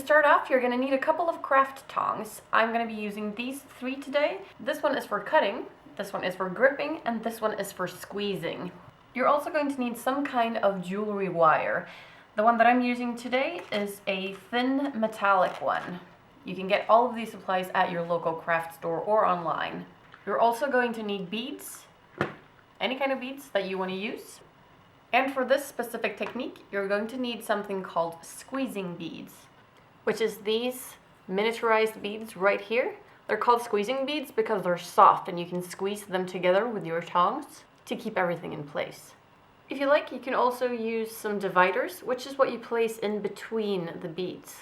start off, you're going to need a couple of craft tongs. I'm going to be using these 3 today. This one is for cutting, this one is for gripping, and this one is for squeezing. You're also going to need some kind of jewelry wire. The one that I'm using today is a thin metallic one. You can get all of these supplies at your local craft store or online. You're also going to need beads, any kind of beads that you want to use. And for this specific technique, you're going to need something called squeezing beads, which is these miniaturized beads right here. They're called squeezing beads because they're soft and you can squeeze them together with your tongs to keep everything in place. If you like, you can also use some dividers, which is what you place in between the beads.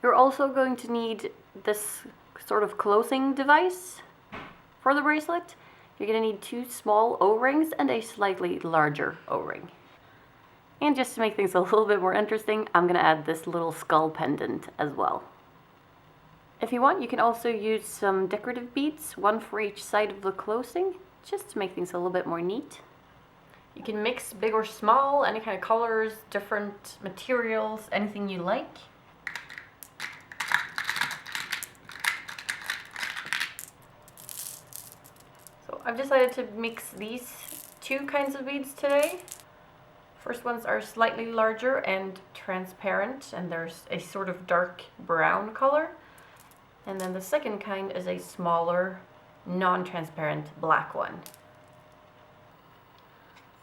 You're also going to need this sort of closing device for the bracelet. You're going to need 2 small O-rings and a slightly larger O-ring. And just to make things a little bit more interesting, I'm going to add this little skull pendant as well. If you want, you can also use some decorative beads, 1 for each side of the closing, just to make things a little bit more neat. You can mix big or small, any kind of colors, different materials, anything you like. So I've decided to mix these 2 kinds of beads today. First ones are slightly larger and transparent, and there's a sort of dark brown color. And then the second kind is a smaller, non-transparent black one.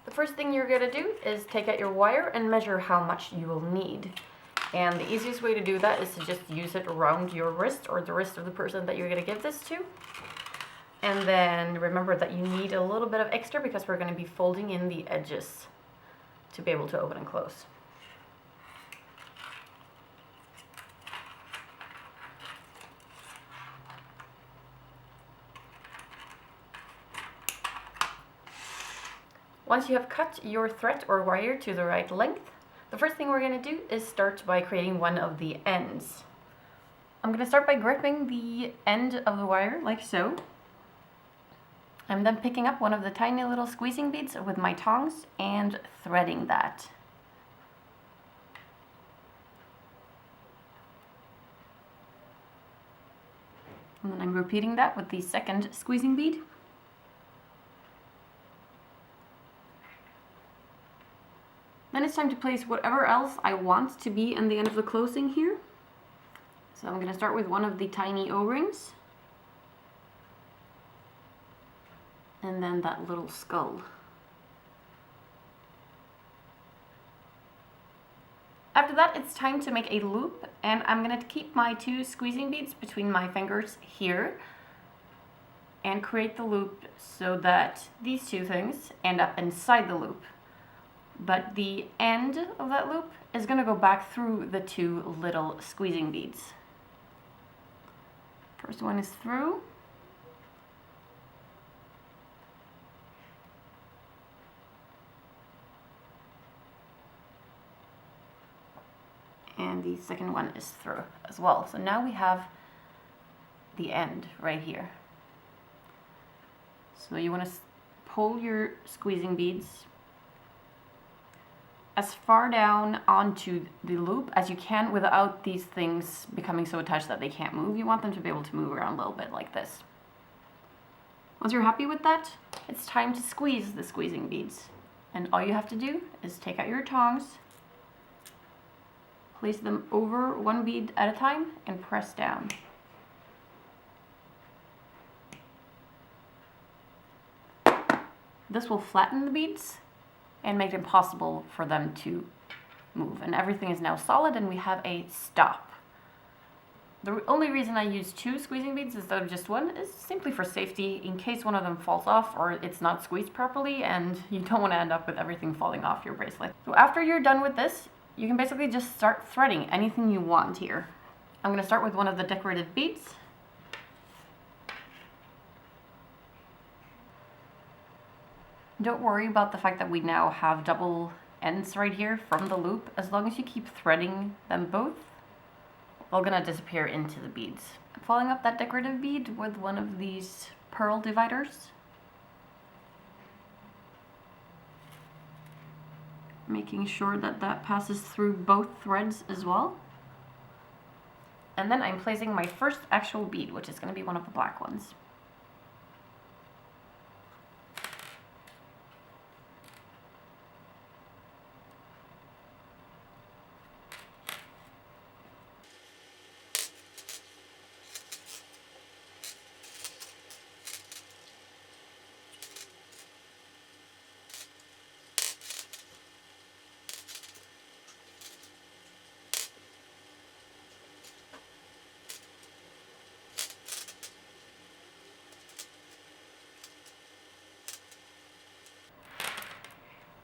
The first thing you're going to do is take out your wire and measure how much you will need. And the easiest way to do that is to just use it around your wrist or the wrist of the person that you're going to give this to. And then remember that you need a little bit of extra because we're going to be folding in the edges to be able to open and close. Once you have cut your thread or wire to the right length, the first thing we're going to do is start by creating one of the ends. I'm going to start by gripping the end of the wire like so. I'm then picking up one of the tiny little squeezing beads with my tongs and threading that. And then I'm repeating that with the second squeezing bead. Then it's time to place whatever else I want to be in the end of the closing here. So I'm going to start with one of the tiny O-rings. And then that little skull. After that, it's time to make a loop, and I'm going to keep my 2 squeezing beads between my fingers here and create the loop so that these 2 things end up inside the loop. But the end of that loop is going to go back through the 2 little squeezing beads. First one is through. And the second one is through as well. So now we have the end right here. So you want to pull your squeezing beads as far down onto the loop as you can without these things becoming so attached that they can't move. You want them to be able to move around a little bit like this. Once you're happy with that, it's time to squeeze the squeezing beads. And all you have to do is take out your tongs, place them over one bead at a time, and press down. This will flatten the beads and make it impossible for them to move. And everything is now solid and we have a stop. The only reason I use 2 squeezing beads instead of just 1 is simply for safety in case one of them falls off or it's not squeezed properly and you don't want to end up with everything falling off your bracelet. So after you're done with this, you can basically just start threading anything you want here. I'm going to start with one of the decorative beads. Don't worry about the fact that we now have double ends right here from the loop. As long as you keep threading them both, they're going to disappear into the beads. I'm following up that decorative bead with one of these pearl dividers. Making sure that that passes through both threads as well. And then I'm placing my first actual bead, which is going to be one of the black ones.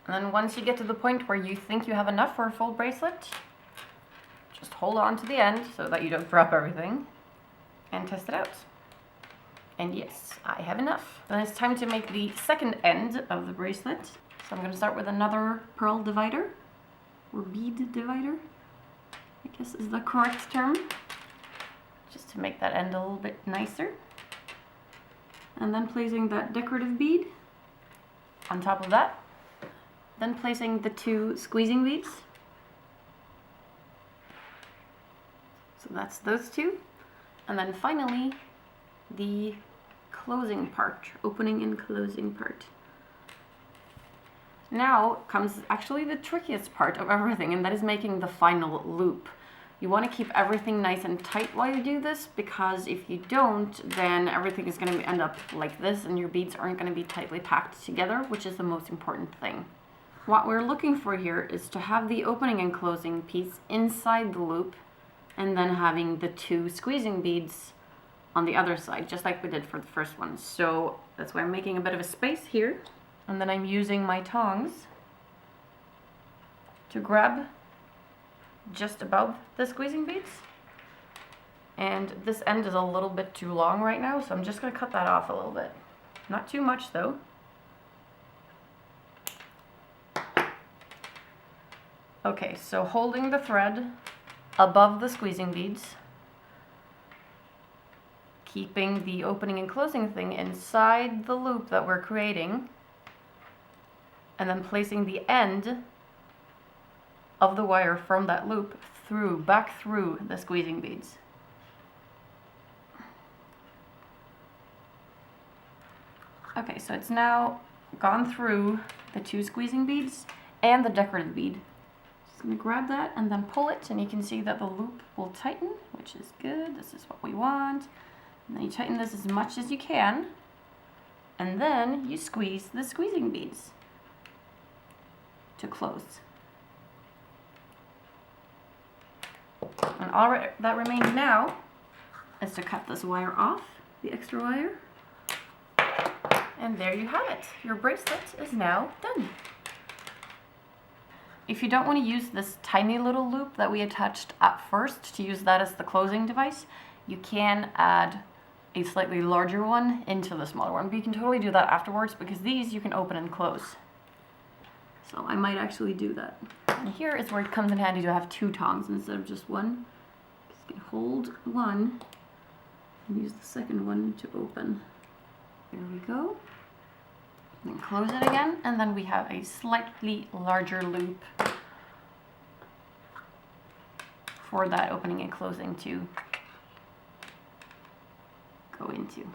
And then once you get to the point where you think you have enough for a full bracelet, just hold on to the end so that you don't drop everything and test it out. And yes, I have enough. Then it's time to make the second end of the bracelet. So I'm going to start with another pearl divider, or bead divider, I guess is the correct term, just to make that end a little bit nicer. And then placing that decorative bead on top of that. Then placing the 2 squeezing beads. So that's those 2. And then finally, the closing part, opening and closing part. Now comes actually the trickiest part of everything, and that is making the final loop. You want to keep everything nice and tight while you do this, because if you don't, then everything is going to end up like this, and your beads aren't going to be tightly packed together, which is the most important thing. What we're looking for here is to have the opening and closing piece inside the loop, and then having the 2 squeezing beads on the other side, just like we did for the first one. So that's why I'm making a bit of a space here, and then I'm using my tongs to grab just above the squeezing beads. And this end is a little bit too long right now, so I'm just going to cut that off a little bit. Not too much though. Okay, so holding the thread above the squeezing beads, keeping the opening and closing thing inside the loop that we're creating, and then placing the end of the wire from that loop back through the squeezing beads. Okay, so it's now gone through the 2 squeezing beads and the decorative bead. Just gonna grab that and then pull it, and you can see that the loop will tighten, which is good. This is what we want. And then you tighten this as much as you can, and then you squeeze the squeezing beads to close. And all that remains now is to cut this wire off, the extra wire. And there you have it. Your bracelet is now done. If you don't want to use this tiny little loop that we attached at first to use that as the closing device, you can add a slightly larger one into the smaller one. But you can totally do that afterwards, because these you can open and close. So I might actually do that. And here is where it comes in handy to have 2 tongs instead of just one. Just can hold one and use the second one to open. There we go. Then close it again, and then we have a slightly larger loop for that opening and closing to go into.